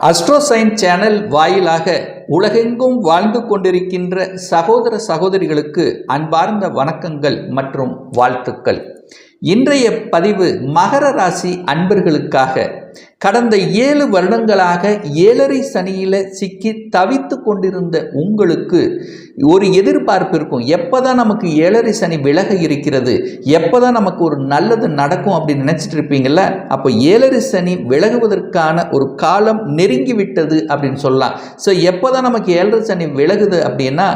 அஸ்ட்ரோசைன் channel வாயிலாக உலகெங்கும் வாழ்ந்து கொண்டிருக்கின்ற சகோதர சகோதரிகளுக்கு அன்பார்ந்த வணக்கங்கள் மற்றும் வாழ்த்துக்கள். இன்றைய பதிவு மகர ராசி அன்பர்களுக்காக. கடந்த 7 வருடங்களாக 7.5 சனியில் சிக்கி தவித்து கொண்டிருந்த உங்களுக்கு ஒரு எதிர்பார்ப்பு இருக்கும். எப்போதான் நமக்கு 7.5 சனி விலக இருக்கிறது, எப்போதான் நமக்கு ஒரு நல்லது நடக்கும் அப்படின்னு நினச்சிட்டு இருப்பீங்கள்ல. அப்போ 7.5 சனி விலகுவதற்கான ஒரு காலம் நெருங்கி விட்டது அப்படின்னு சொல்லலாம். ஸோ எப்போதான் நமக்கு 7.5 சனி விலகுது அப்படின்னா,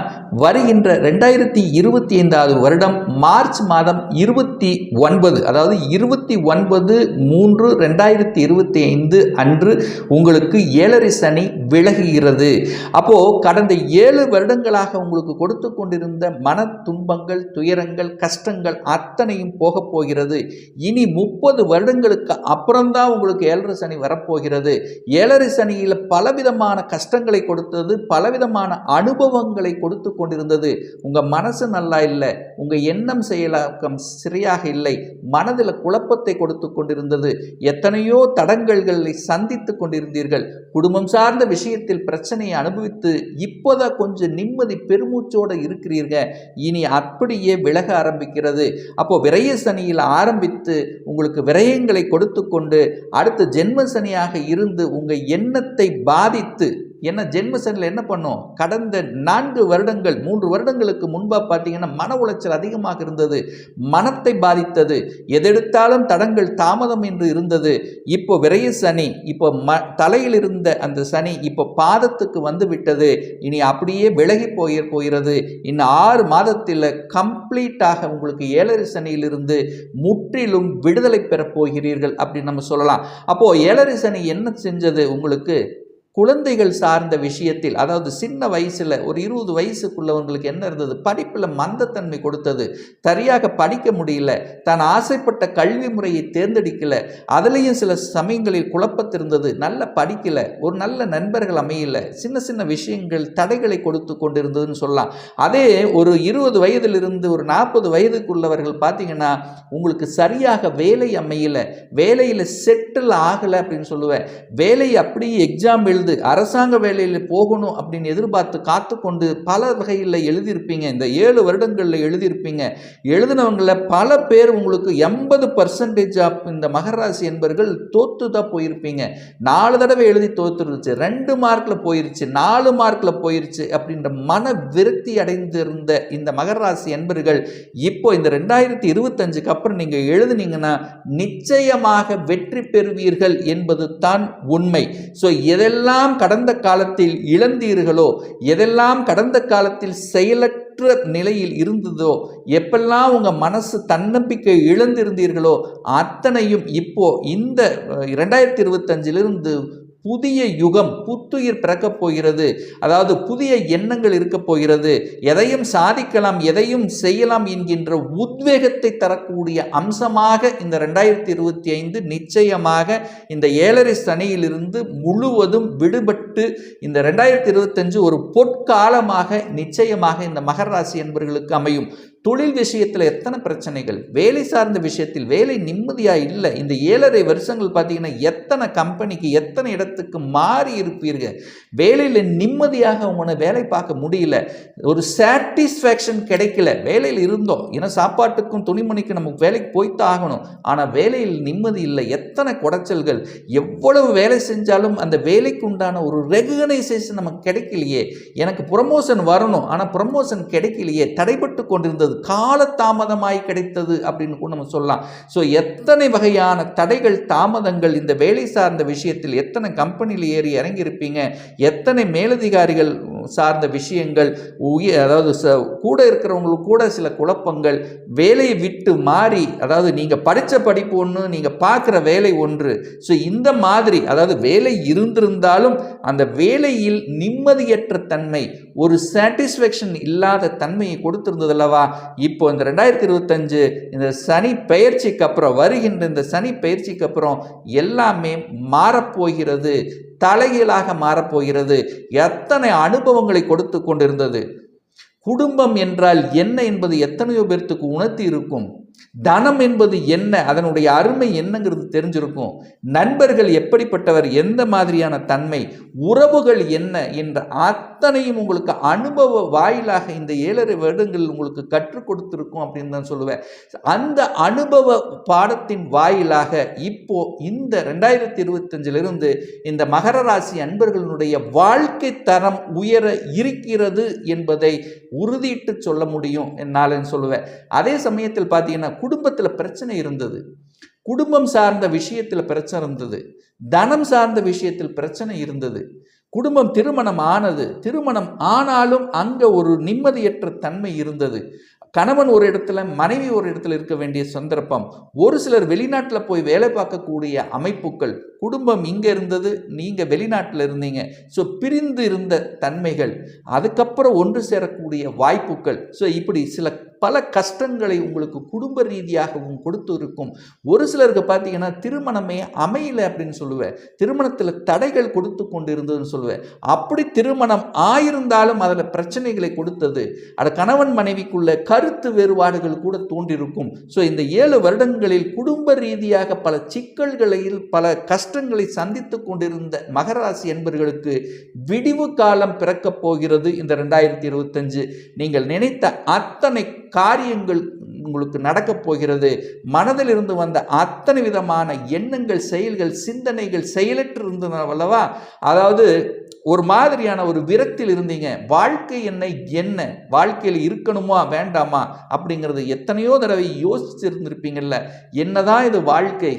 வருகின்ற 2025 வருடம் மார்ச் மாதம் 29, அதாவது 29/3/2025 அன்று உங்களுக்கு 7.5 சனி விலகுகிறது. அப்போ கடந்த 7 வருடங்களாக உங்களுக்கு கொடுத்து கொண்டிருந்த மன துன்பங்கள், துயரங்கள், கஷ்டங்கள் அத்தனையும் போக போகிறது. இனி 30 வருடங்களுக்கு அப்புறம்தான் உங்களுக்கு 7.5 சனி வரப்போகிறது. 7.5 சனியில் பலவிதமான கஷ்டங்களை கொடுத்தது, பலவிதமான அனுபவங்களை கொடுத்து கொண்டிருந்தது. உங்க மனசு நல்லா இல்லை, உங்க எண்ணம் செயலாக்கம் சரியாக இல்லை, மனதில் குழப்பத்தை கொடுத்து கொண்டிருந்தது, எத்தனையோ தடங்கல்களை சந்தித்து கொண்டிருந்தீர்கள், குடும்பம் சார்ந்த விஷயத்தில் பிரச்சனையை அனுபவித்து இப்போதான் கொஞ்சம் நிம்மதி பெருமூச்சோடு இருக்கிறீர்கள். இனி அப்படியே விலக ஆரம்பிக்கிறது. அப்போ விரய சனியில் ஆரம்பித்து உங்களுக்கு விரயங்களை கொடுத்து கொண்டு அடுத்து ஜென்ம சனியாக இருந்து உங்க எண்ணத்தை பாதித்து, என்ன ஜென்ம சனியில் என்ன பண்ணும், கடந்த 4 வருடங்கள் 3 வருடங்களுக்கு முன்பாக பார்த்தீங்கன்னா மன உளைச்சல் அதிகமாக இருந்தது, மனத்தை பாதித்தது, எதெடுத்தாலும் தடங்கள் தாமதம் என்று இருந்தது. இப்போ விரய சனி, இப்போ தலையில் இருந்த அந்த சனி இப்போ பாதத்துக்கு வந்து விட்டது. இனி அப்படியே விலகி போகிறது. இன்னும் 6 மாதத்தில் கம்ப்ளீட்டாக உங்களுக்கு 7.5 சனியிலிருந்து முற்றிலும் விடுதலை பெறப் போகிறீர்கள் அப்படின்னு நம்ம சொல்லலாம். அப்போ 7.5 சனி என்ன செஞ்சது உங்களுக்கு, குழந்தைகள் சார்ந்த விஷயத்தில், அதாவது சின்ன வயசில் ஒரு 20 வயசுக்குள்ளவங்களுக்கு என்ன இருந்தது, படிப்பில் மந்தத்தன்மை கொடுத்தது, சரியாக படிக்க முடியல, தான் ஆசைப்பட்ட கல்வி முறையை தேர்ந்தெடுக்கல, அதுலேயும் சில சமயங்களில் குழப்பத்திருந்தது, நல்ல படிக்கல, ஒரு நல்ல நண்பர்கள் அமையல, சின்ன சின்ன விஷயங்கள் தடைகளை கொடுத்து கொண்டிருந்ததுன்னு சொல்லலாம். அதே ஒரு 20 வயதிலிருந்து ஒரு 40 வயதுக்குள்ளவர்கள் பார்த்தீங்கன்னா உங்களுக்கு சரியாக வேலை அமையல, வேலையில் செட்டில் ஆகலை அப்படின்னு சொல்லுவேன். வேலை அப்படியே எக்ஸாம் எழுது அரசாங்க வேலையில் போகணும் அப்படின்னு எதிர்பார்த்து காத்து கொண்டு பல வகையில் எழுதியிருப்பீங்க. இந்த 7 வருடங்களில் எழுதியிருப்பீங்க. எழுதினவங்கள பல பேர் உங்களுக்கு 80% ஆஃப் இந்த மகர ராசி என்பவர்கள் தோத்து தான் போயிருப்பீங்க. 4 தடவை எழுதி தோத்துருச்சு, 2 மார்க்கில் போயிருச்சு, 4 மார்க்கில் போயிருச்சு அப்படின்ற மன விரக்தி அடைந்திருந்த இந்த மகர ராசி என்பவர்கள் இப்போ இந்த 2025க்கு அப்புறம் நீங்கள் எழுதுனீங்கன்னா நிச்சயமாக வெற்றி பெறுவீர்கள் என்பது தான் உண்மை. ஸோ எதெல்லாம் கடந்த காலத்தில் இழந்தீர்களோ, எதெல்லாம் கடந்த காலத்தில் செயலற்ற நிலையில் இருந்ததோ, எப்பெல்லாம் உங்க மனசு தன்னம்பிக்கை இழந்திருந்தீர்களோ அத்தனையும் இப்போ இந்த 2025 புதிய யுகம், புத்துயிர் பிறக்கப் போகிறது. அதாவது புதிய எண்ணங்கள் இருக்க போகிறது. எதையும் சாதிக்கலாம், எதையும் செய்யலாம் என்கின்ற உத்வேகத்தை தரக்கூடிய அம்சமாக இந்த 2025 நிச்சயமாக இந்த 7.5 சனியிலிருந்து முழுவதும் விடுபட்டு இந்த 2025 ஒரு பொற்காலமாக நிச்சயமாக இந்த மகர ராசி என்பவர்களுக்கு அமையும். தொழில் விஷயத்தில் எத்தனை பிரச்சனைகள், வேலை சார்ந்த விஷயத்தில் வேலை நிம்மதியாக இல்லை. இந்த 7.5 வருஷங்கள் பார்த்தீங்கன்னா எத்தனை கம்பெனிக்கு எத்தனை இடத்துக்கு மாறி இருப்பீர்கள். வேலையில் நிம்மதியாக உங்களை வேலை பார்க்க முடியல, ஒரு சாட்டிஸ்ஃபேக்ஷன் கிடைக்கல. வேலையில் இருந்தோம், ஏன்னா சாப்பாட்டுக்கும் துணிமணிக்கும் நமக்கு வேலைக்கு போய்த்தான் ஆகணும், ஆனால் வேலையில் நிம்மதி இல்லை. எத்தனை குடைச்சல்கள், எவ்வளவு வேலை செஞ்சாலும் அந்த வேலைக்கு உண்டான ஒரு ரெகனைசேஷன் நமக்கு கிடைக்கலையே. எனக்கு ப்ரமோஷன் வரணும், ஆனால் ப்ரமோஷன் கிடைக்கலையே, தடைபட்டு கொண்டிருந்தது, காலதாமதமாய் கிடைத்தது அப்படின்னு கூட நம்ம சொல்லலாம். ஸோ எத்தனை வகையான தடைகள், தாமதங்கள் இந்த வேலை சார்ந்த விஷயத்தில், எத்தனை கம்பெனியில் ஏறி இறங்கியிருப்பீங்க, எத்தனை மேலதிகாரிகள் சார்ந்த விஷயங்கள், அதாவது கூட இருக்கிறவங்களுக்கு கூட சில குழப்பங்கள், வேலையை விட்டு மாறி, அதாவது நீங்கள் படித்த படிப்பு ஒன்று, நீங்கள் பார்க்குற வேலை ஒன்று. ஸோ இந்த மாதிரி, அதாவது வேலை இருந்திருந்தாலும் அந்த வேலையில் நிம்மதியற்ற தன்மை, ஒரு சாட்டிஸ்ஃபேக்ஷன் இல்லாத தன்மையை கொடுத்திருந்தது அல்லவா. இப்போ இந்த 2025 இந்த சனி பெயர்ச்சிக்கு அப்புறம், வருகின்ற இந்த சனி பெயர்ச்சிக்கு அப்புறம் எல்லாமே மாறப்போகிறது, தலைகீழாக மாறப்போகிறது. எத்தனை அனுபவங்களை கொடுத்து கொண்டிருந்தது. குடும்பம் என்றால் என்ன என்பது எத்தனையோ பேர்த்துக்கு உணர்த்தி இருக்கும். தனம் என்பது என்ன, அதனுடைய அருமை என்னங்கிறது தெரிஞ்சிருக்கும். நண்பர்கள் எப்படிப்பட்டவர், எந்த மாதிரியான தன்மை, உறவுகள் என்ன என்ற அத்தனையும் உங்களுக்கு அனுபவ வாயிலாக இந்த 7.5 வருடங்கள் உங்களுக்கு கற்றுக் கொடுத்திருக்கும் அப்படின்னு தான் சொல்லுவேன். அந்த அனுபவ பாடத்தின் வாயிலாக இப்போ இந்த 2025 இந்த மகர ராசி அன்பர்களுடைய வாழ்க்கை தரம் உயர இருக்கிறது என்பதை உறுதியிட்டு சொல்ல முடியும் என்னால சொல்லுவேன். அதே சமயத்தில் பார்த்தீங்கன்னா குடும்பத்தில் பிரச்சனை இருந்தது, குடும்பம் சார்ந்த விஷயத்தில் பிரச்சனை இருந்தது, தனம் சார்ந்த விஷயத்தில் பிரச்சனை இருந்தது. குடும்பம் திருமணம் ஆனது, திருமணம் ஆனாலும் அங்க ஒரு நிம்மதியற்ற தன்மை இருந்தது. கணவன் ஒரு இடத்துல, மனைவி ஒரு இடத்துல இருக்க வேண்டிய சந்தர்ப்பம். ஒரு சிலர் வெளிநாட்டில் போய் வேலை பார்க்கக்கூடிய அமைப்புகள், குடும்பம் இங்கே இருந்தது, நீங்கள் வெளிநாட்டில் இருந்தீங்க. ஸோ பிரிந்து இருந்த தன்மைகள், அதுக்கப்புறம் ஒன்று சேரக்கூடிய வாய்ப்புகள். ஸோ இப்படி பல கஷ்டங்களை உங்களுக்கு குடும்ப ரீதியாகவும் கொடுத்து இருக்கும். ஒரு சிலருக்கு பார்த்தீங்கன்னா திருமணமே அமையலை அப்படின்னு சொல்லுவேன், திருமணத்தில் தடைகள் கொடுத்து கொண்டு இருந்ததுன்னு சொல்லுவேன். அப்படி திருமணம் ஆயிருந்தாலும் அதில் பிரச்சனைகளை கொடுத்தது, அது கணவன் மனைவிக்குள்ள கருத்து வேறுபாடுகள் கூட தோன்றிருக்கும். ஸோ இந்த 7 வருடங்களில் குடும்ப ரீதியாக பல சிக்கல்களில் பல கஷ்டங்களை சந்தித்து கொண்டிருந்த மகராசி என்பவர்களுக்கு விடிவு காலம் பிறக்கப் போகிறது. இந்த 2025 நீங்கள் நினைத்த அத்தனை காரியங்கள் உங்களுக்கு நடக்கப் போகிறது. மனதில் இருந்து வந்த அத்தனை விதமான எண்ணங்கள், செயல்கள், சிந்தனைகள் செயலற்று இருந்தனவல்லவா, அதாவது ஒரு மாதிரியான ஒரு விரக்தியில் இருந்தீங்க. வாழ்க்கை என்ன, வாழ்க்கையில் இருக்கணுமா வேண்டாமா அப்படிங்கிறது எத்தனையோ தடவை யோசிச்சிருந்திருப்பீங்கல்ல. என்னதான் இது வாழ்க்கை,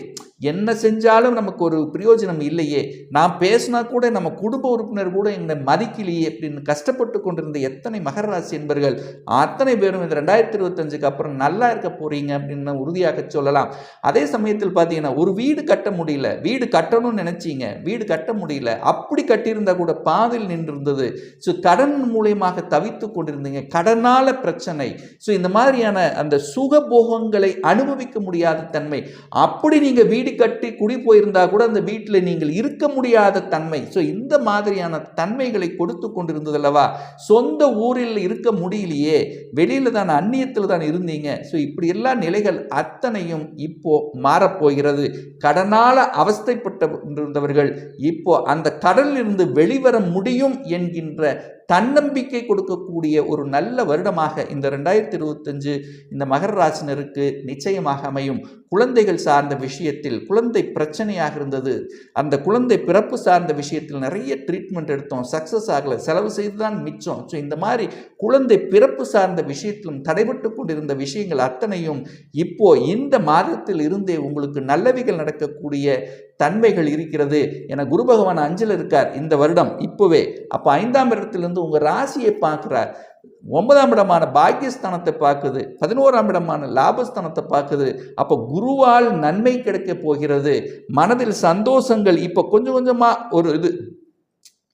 என்ன செஞ்சாலும் நமக்கு ஒரு பிரயோஜனம் இல்லையே, நான் பேசினா கூட நம்ம குடும்ப உறுப்பினர் கூட என்னை மதிக்கலையே அப்படின்னு கஷ்டப்பட்டு கொண்டிருந்த எத்தனை மகர ராசி என்பர்கள் அத்தனை பேரும் இந்த 2025 அப்புறம் நல்லா இருக்க போறீங்க அப்படின்னு உறுதியாக சொல்லலாம். அதே சமயத்தில் பார்த்தீங்கன்னா ஒரு வீடு கட்ட முடியல, வீடு கட்டணும்னு நினைச்சீங்க, வீடு கட்ட முடியல, அப்படி கட்டியிருந்தா கூட பாதில் நின்றிருந்தது. ஸோ கடன் மூலியமாக தவித்து கொண்டிருந்தீங்க, கடனால பிரச்சனை. ஸோ இந்த மாதிரியான அந்த சுகபோகங்களை அனுபவிக்க முடியாத தன்மை, அப்படி நீங்க வீடு கட்டி குடி போயிருந்தா கூட அந்த வீட்டில் நீங்கள் இருக்க முடியாத தன்மை. ஸோ இந்த மாதிரியான தன்மைகளை கொடுத்து கொண்டிருந்தது அல்லவா. சொந்த ஊரில் இருக்க முடியலையே, வெளியில தான், அந்நியத்தில் தான் இருந்தீங்க. ஸோ இப்படி எல்லா நிலைகள் அத்தனையும் இப்போ மாறப்போகிறது. கடனால அவஸ்தைப்பட்டிருந்தவர்கள் இப்போ அந்த கடலில் இருந்து வெளிவர முடியும் என்கின்ற தன்னம்பிக்கை கொடுக்கக்கூடிய ஒரு நல்ல வருடமாக இந்த 2025 இந்த மகர ராசினருக்கு நிச்சயமாக அமையும். குழந்தைகள் சார்ந்த விஷயத்தில் குழந்தை பிரச்சனையாக இருந்தது, அந்த குழந்தை பிறப்பு சார்ந்த விஷயத்தில் நிறைய ட்ரீட்மெண்ட் எடுத்தோம், சக்ஸஸ் ஆகலை, செலவு செய்து தான் மிச்சம். ஸோ இந்த மாதிரி குழந்தை பிறப்பு சார்ந்த விஷயத்திலும் தடைபட்டு கொண்டிருந்த விஷயங்கள் அத்தனையும் இப்போ இந்த மாதத்தில் இருந்தே உங்களுக்கு நல்லவைகள் நடக்கக்கூடிய தன்மைகள் இருக்கிறது. என குரு பகவான் 5ல் இருக்கார் இந்த வருடம் இப்போவே. அப்போ 5ஆம் இடத்திலிருந்து உங்கள் ராசியை பார்க்குறார், 9ஆம் இடமான பாக்கியஸ்தானத்தை பார்க்குது, 11ஆம் இடமான லாபஸ்தானத்தை பார்க்குது. அப்போ குருவால் நன்மை கிடைக்க போகிறது. மனதில் சந்தோஷங்கள் இப்போ கொஞ்சம் கொஞ்சமாக ஒரு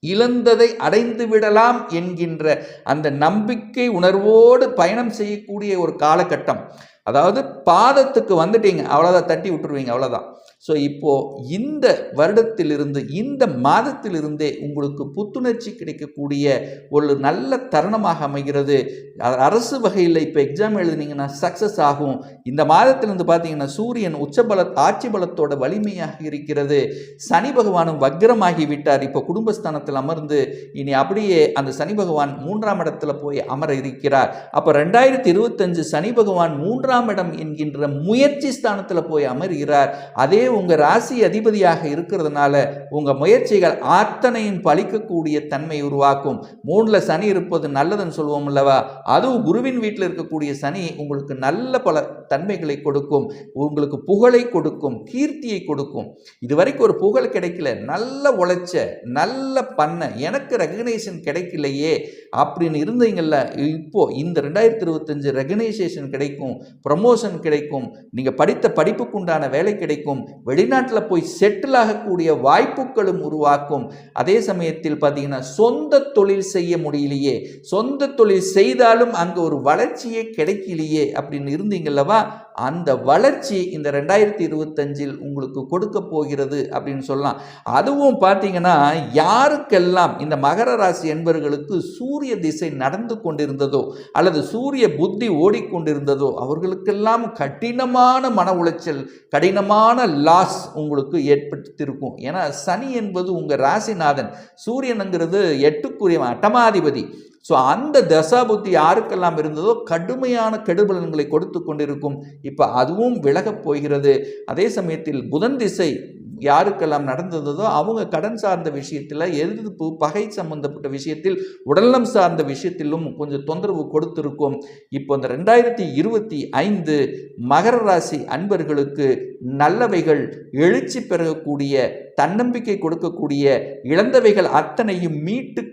இழந்ததை அடைந்து விடலாம் என்கின்ற அந்த நம்பிக்கை உணர்வோடு பயணம் செய்யக்கூடிய ஒரு காலகட்டம். அதாவது பாதத்துக்கு வந்துட்டீங்க, அவ்வளோதான், தட்டி விட்டுருவீங்க, அவ்வளோதான். ஸோ இப்போது இந்த வருடத்திலிருந்து, இந்த மாதத்திலிருந்தே உங்களுக்கு புத்துணர்ச்சி கிடைக்கக்கூடிய ஒரு நல்ல தருணமாக அமைகிறது. அரசு வகையில் இப்போ எக்ஸாம் எழுதுனீங்கன்னா சக்ஸஸ் ஆகும். இந்த மாதத்திலிருந்து பார்த்தீங்கன்னா சூரியன் ஆட்சி பலத்தோட வலிமையாக இருக்கிறது. சனி பகவானும் வக்ரமாகி விட்டார், இப்போ குடும்பஸ்தானத்தில் அமர்ந்து இனி அப்படியே அந்த சனி பகவான் 3ஆம் இடத்துல போய் அமர இருக்கிறார். அப்போ 2025 சனி பகவான் 3ஆம் இடம் என்கின்ற முயற்சி ஸ்தானத்தில் போய் அமர்கிறார். அதே உங்கள் ராசி அதிபதியாக இருக்கிறதுனால உங்கள் முயற்சிகள் அத்தனையும் பலிக்கக்கூடிய தன்மை உருவாக்கும். 3ல் சனி இருப்பது நல்லதுன்னு சொல்லுவோம் அல்லவா, அதுவும் குருவின் வீட்டில் இருக்கக்கூடிய சனி உங்களுக்கு நல்ல பல தன்மைகளை கொடுக்கும், உங்களுக்கு புகழை கொடுக்கும், கீர்த்தியை கொடுக்கும். இதுவரைக்கும் ஒரு புகழ் கிடைக்கல, நல்ல உழைச்ச, நல்ல பண்ண, எனக்கு ரெகக்னைசேஷன் கிடைக்கலையே அப்படின்னு இருந்தீங்கல்ல, இப்போ இந்த 2025 ரெகக்னைசேஷன் கிடைக்கும், ப்ரமோஷன் கிடைக்கும், நீங்கள் படித்த படிப்புக்குண்டான வேலை கிடைக்கும், வெளிநாட்டில் போய் செட்டில் ஆகக்கூடிய வாய்ப்புகளும் உருவாக்கும். அதே சமயத்தில் பார்த்தீங்கன்னா சொந்த தொழில் செய்ய முடியலையே, சொந்த தொழில் செய்தாலும் அங்கே ஒரு வளர்ச்சியே கிடைக்கலையே அப்படின்னு இருந்தீங்கல்லவா, அந்த வளர்ச்சி இந்த 2025 உங்களுக்கு கொடுக்க போகிறது அப்படின்னு சொல்லலாம். அதுவும் பார்த்தீங்கன்னா, யாருக்கெல்லாம் இந்த மகர ராசி என்பவர்களுக்கு சூரிய திசை நடந்து கொண்டிருந்ததோ அல்லது சூரிய புத்தி ஓடிக்கொண்டிருந்ததோ அவர்களுக்கெல்லாம் கடினமான மன உளைச்சல், கடினமான லாஸ் உங்களுக்கு ஏற்படுத்தியிருக்கும். ஏன்னா சனி என்பது உங்கள் ராசிநாதன், சூரியனுங்கிறது 8க்குரிய அட்டமாதிபதி. ஸோ அந்த தசாபுத்தி யாருக்கெல்லாம் இருந்ததோ கடுமையான கெடுபலன்களை கொடுத்து கொண்டிருக்கும். இப்போ அதுவும் விலகப் போகிறது. அதே சமயத்தில் புதன் திசை யாருக்கெல்லாம் நடந்ததோ அவங்க கடன் சார்ந்த விஷயத்தில், எதிர்ப்பு பகை சம்பந்தப்பட்ட விஷயத்தில், உடல்நலம் சார்ந்த விஷயத்திலும் கொஞ்சம் தொந்தரவு கொடுத்திருக்கும். இப்போ இந்த 2025 மகர ராசி அன்பர்களுக்கு நல்லவைகள், எழுச்சி பெறக்கூடிய, தன்னம்பிக்கை கொடுக்கக்கூடிய, இழந்தவைகள் அத்தனையும் மீட்டு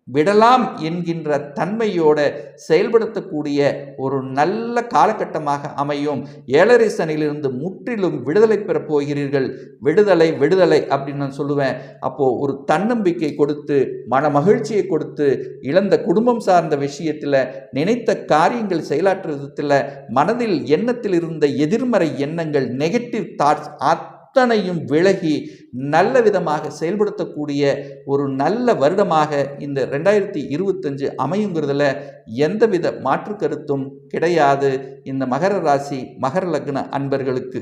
விடலாம் என்கின்ற தன்மையோடு செயல்படுத்தக்கூடிய ஒரு நல்ல காலகட்டமாக அமையும். 7.5 சனியிலிருந்து முற்றிலும் விடுதலை பெறப் போகிறீர்கள். விடுதலை விடுதலை அப்படின்னு நான் சொல்லுவேன். அப்போது ஒரு தன்னம்பிக்கை கொடுத்து, மன மகிழ்ச்சியை கொடுத்து, இழந்த குடும்பம் சார்ந்த விஷயத்தில், நினைத்த காரியங்கள் செயலாற்றுவதில், மனதில் எண்ணத்தில் இருந்த எதிர்மறை எண்ணங்கள், நெகட்டிவ் தாட்ஸ் அத்தனையும் விலகி நல்ல விதமாக செயல்படுத்தக்கூடிய ஒரு நல்ல வருடமாக இந்த 2025 அமையுங்கிறதுல எந்தவித மாற்று கருத்தும் கிடையாது இந்த மகர ராசி மகர லக்ன அன்பர்களுக்கு.